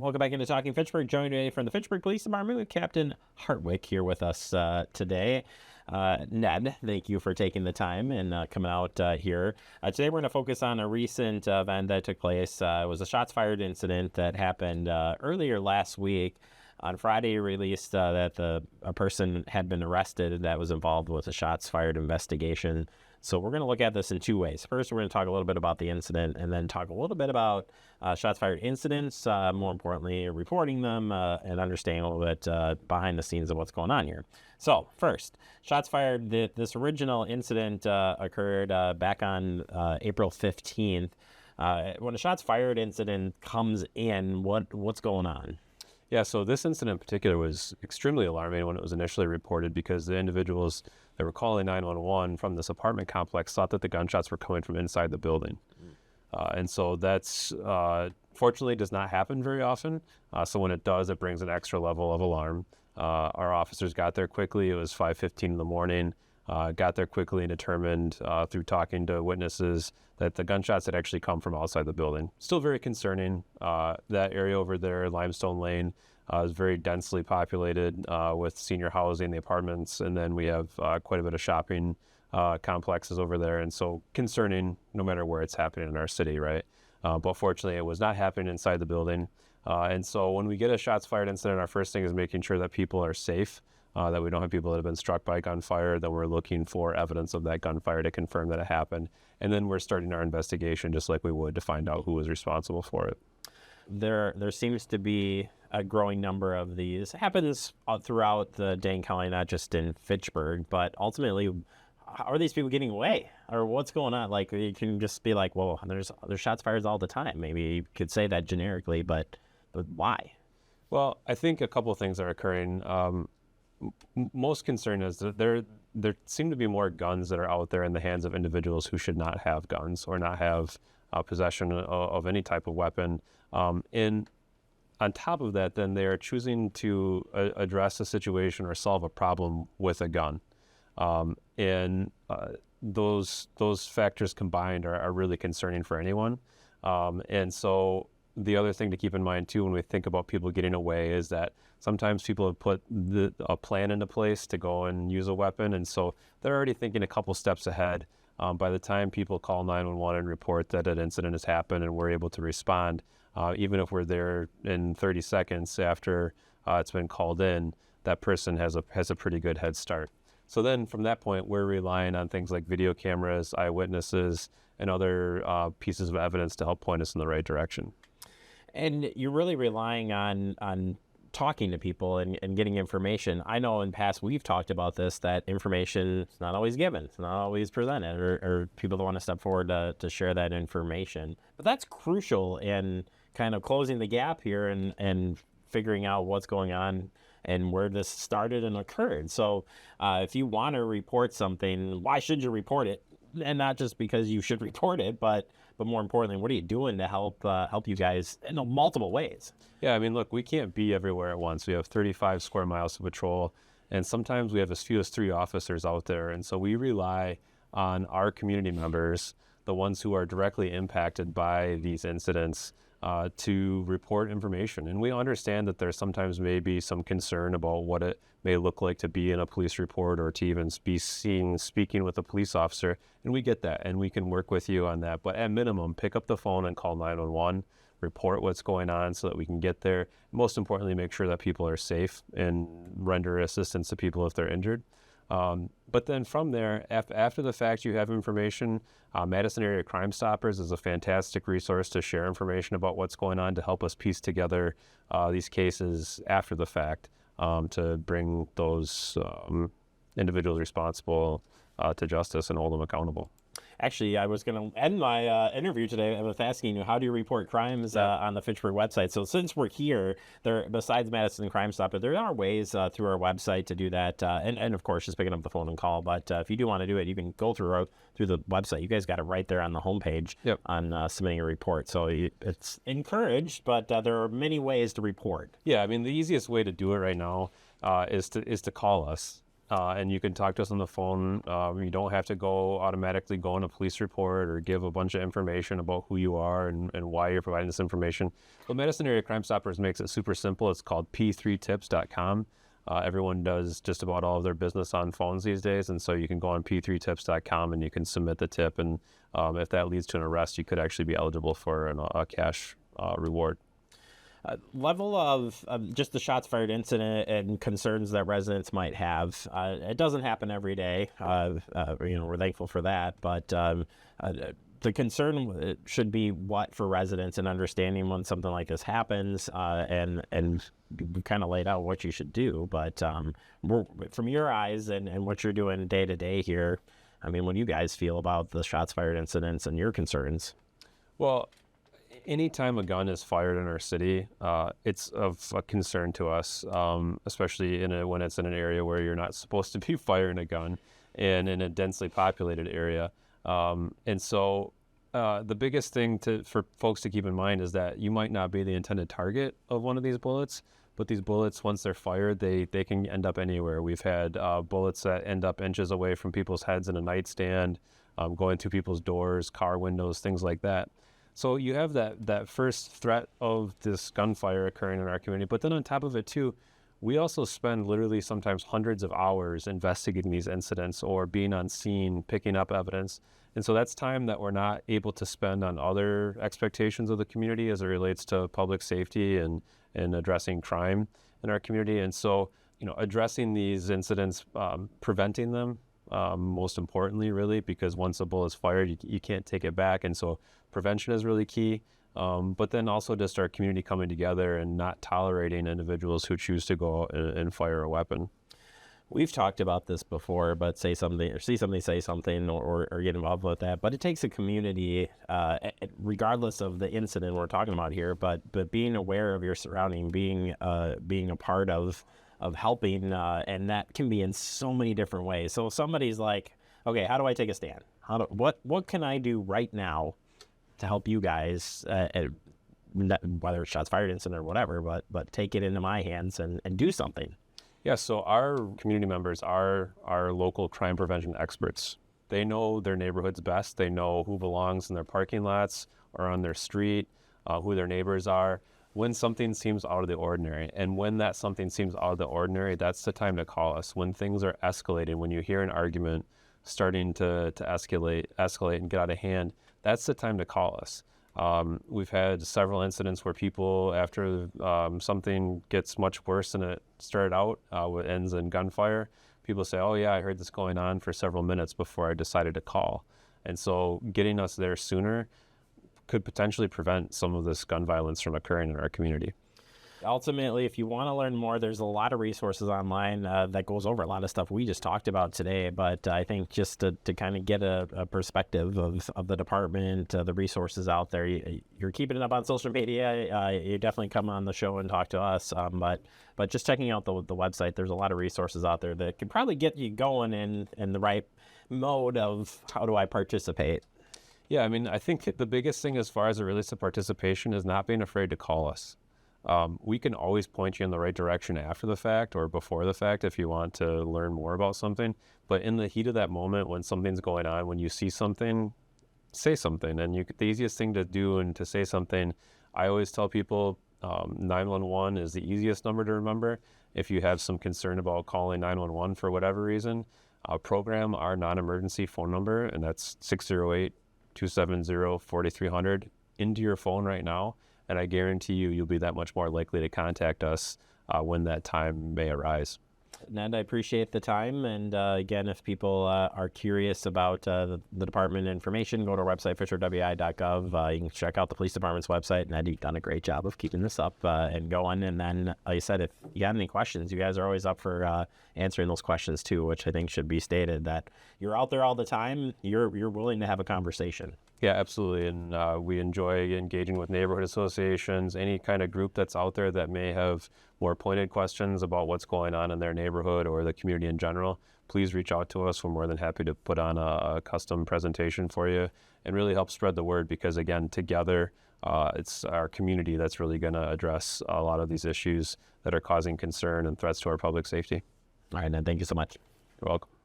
Welcome back into Talking Fitchburg. Joined today from the Fitchburg Police Department with Captain Hartwick here with us today. Ned, thank you for taking the time and coming out here. Today we're going to focus on a recent event that took place. It was a shots fired incident that happened earlier last week. On Friday, you released that a person had been arrested that was involved with a shots fired investigation. So we're going to look at this in two ways. First, we're going to talk a little bit about the incident and then talk a little bit about shots fired incidents, more importantly, reporting them and understanding a little bit behind the scenes of what's going on here. So first, shots fired. This original incident occurred back on April 15th. When a shots fired incident comes in, what's going on? Yeah, so this incident in particular was extremely alarming when it was initially reported because the individuals that were calling 911 from this apartment complex thought that the gunshots were coming from inside the building. And so that's fortunately does not happen very often. So when it does, it brings an extra level of alarm. Our officers got there quickly. It was 5:15 in the morning. Got there quickly and determined through talking to witnesses that the gunshots had actually come from outside the building. Still very concerning. That area over there, Limestone Lane, is very densely populated with senior housing, the apartments, and then we have quite a bit of shopping complexes over there. And so concerning no matter where it's happening in our city, right? But fortunately, it was not happening inside the building. And so when we get a shots fired incident, our first thing is making sure that people are safe. That we don't have people that have been struck by gunfire, then we're looking for evidence of that gunfire to confirm that it happened. And then we're starting our investigation just like we would to find out who was responsible for it. There seems to be a growing number of these. It happens throughout the Dane County, not just in Fitchburg, but ultimately, how are these people getting away? Or what's going on? Like, you can just be like, well, there's shots fired all the time. Maybe you could say that generically, but why? Well, I think a couple of things are occurring. Most concern is that there seem to be more guns that are out there in the hands of individuals who should not have guns or not have possession of any type of weapon. And on top of that, then they are choosing to address a situation or solve a problem with a gun. And those factors combined are really concerning for anyone. And so the other thing to keep in mind, too, when we think about people getting away is that sometimes people have put a plan into place to go and use a weapon. And so they're already thinking a couple steps ahead. By the time people call 911 and report that an incident has happened and we're able to respond, even if we're there in 30 seconds after it's been called in, that person has a pretty good head start. So then from that point, we're relying on things like video cameras, eyewitnesses, and other pieces of evidence to help point us in the right direction. And you're really relying on talking to people and getting information. I know in past we've talked about this, that information is not always given. It's not always presented, or people don't want to step forward to share that information. But that's crucial in kind of closing the gap here and figuring out what's going on and where this started and occurred. So if you want to report something, why should you report it? And not just because you should report it, but more importantly, what are you doing to help you guys in multiple ways? Yeah, I mean, look, we can't be everywhere at once. We have 35 square miles to patrol, and sometimes we have as few as 3 officers out there. And so we rely on our community members, the ones who are directly impacted by these incidents, to report information. And we understand that there sometimes may be some concern about what it may look like to be in a police report or to even be seen speaking with a police officer. And we get that, and we can work with you on that. But at minimum, pick up the phone and call 911, report what's going on so that we can get there. Most importantly, make sure that people are safe and render assistance to people if they're injured. But then from there, after the fact, you have information. Madison Area Crime Stoppers is a fantastic resource to share information about what's going on to help us piece together these cases after the fact to bring those individuals responsible to justice and hold them accountable. Actually, I was going to end my interview today with asking you, how do you report crimes on the Fitchburg website? So since we're here, besides Madison Crime Stopper, there are ways through our website to do that. And of course, just picking up the phone and call. But if you do want to do it, you can go through the website. You guys got it right there on the homepage. Yep. On submitting a report. So it's encouraged, but there are many ways to report. Yeah, I mean, the easiest way to do it right now is to call us. and you can talk to us on the phone. You don't have to automatically go on a police report or give a bunch of information about who you are and why you're providing this information. But Madison Area Crime Stoppers makes it super simple. It's called p3tips.com. Everyone does just about all of their business on phones these days, and so you can go on p3tips.com and you can submit the tip, and if that leads to an arrest, you could actually be eligible for a cash reward. Level of just the shots fired incident and concerns that residents might have. It doesn't happen every day. We're thankful for that, but the concern should be what for residents and understanding when something like this happens, and we kind of laid out what you should do. But from your eyes and what you're doing day to day here, I mean, what do you guys feel about the shots fired incidents and your concerns? Well, anytime a gun is fired in our city, it's of a concern to us, especially when it's in an area where you're not supposed to be firing a gun and in a densely populated area. And so the biggest thing for folks to keep in mind is that you might not be the intended target of one of these bullets, but these bullets, once they're fired, they can end up anywhere. We've had bullets that end up inches away from people's heads in a nightstand, going through people's doors, car windows, things like that. So you have that first threat of this gunfire occurring in our community. But then on top of it too, we also spend literally sometimes hundreds of hours investigating these incidents or being on scene, picking up evidence. And so that's time that we're not able to spend on other expectations of the community as it relates to public safety and addressing crime in our community. And so, addressing these incidents, preventing them, most importantly, really, because once a bullet is fired, you can't take it back. And so prevention is really key. But then also just our community coming together and not tolerating individuals who choose to go out and fire a weapon. We've talked about this before, but say something or see somebody say something or get involved with that. But it takes a community, regardless of the incident we're talking about here, but being aware of your surrounding, being a part of helping, and that can be in so many different ways. So if somebody's like, okay, how do I take a stand? What can I do right now to help you guys, whether it's shots fired incident or whatever, but take it into my hands and do something. Yeah, so our community members are our local crime prevention experts. They know their neighborhoods best. They know who belongs in their parking lots or on their street, who their neighbors are, when something seems out of the ordinary. And when that something seems out of the ordinary, that's the time to call us. When things are escalating, when you hear an argument starting to escalate and get out of hand, that's the time to call us. We've had several incidents where people, after something gets much worse than it started out, what ends in gunfire, people say, oh yeah, I heard this going on for several minutes before I decided to call. And so getting us there sooner could potentially prevent some of this gun violence from occurring in our community. Ultimately, if you want to learn more, there's a lot of resources online that goes over a lot of stuff we just talked about today. But I think just to kind of get a perspective of the department, the resources out there, you're keeping it up on social media. You definitely come on the show and talk to us. But just checking out the website, there's a lot of resources out there that can probably get you going in the right mode of how do I participate. Yeah, I mean, I think the biggest thing as far as it relates to participation is not being afraid to call us. We can always point you in the right direction after the fact or before the fact if you want to learn more about something. But in the heat of that moment, when something's going on, when you see something, say something. And the easiest thing to do and to say something, I always tell people 911 is the easiest number to remember. If you have some concern about calling 911 for whatever reason, program our non-emergency phone number, and that's 608-270-4300 into your phone right now. And I guarantee you'll be that much more likely to contact us when that time may arise. Ned, I appreciate the time. And again, if people are curious about the department information, go to our website, fitchburgwi.gov. You can check out the police department's website. Ned, you've done a great job of keeping this up and going. And then, like I said, if you got any questions, you guys are always up for answering those questions too, which I think should be stated that you're out there all the time. You're willing to have a conversation. Yeah, absolutely. And we enjoy engaging with neighborhood associations, any kind of group that's out there that may have more pointed questions about what's going on in their neighborhood or the community in general. Please reach out to us. We're more than happy to put on a custom presentation for you and really help spread the word because, again, together, it's our community that's really going to address a lot of these issues that are causing concern and threats to our public safety. All right, Ned, thank you so much. You're welcome.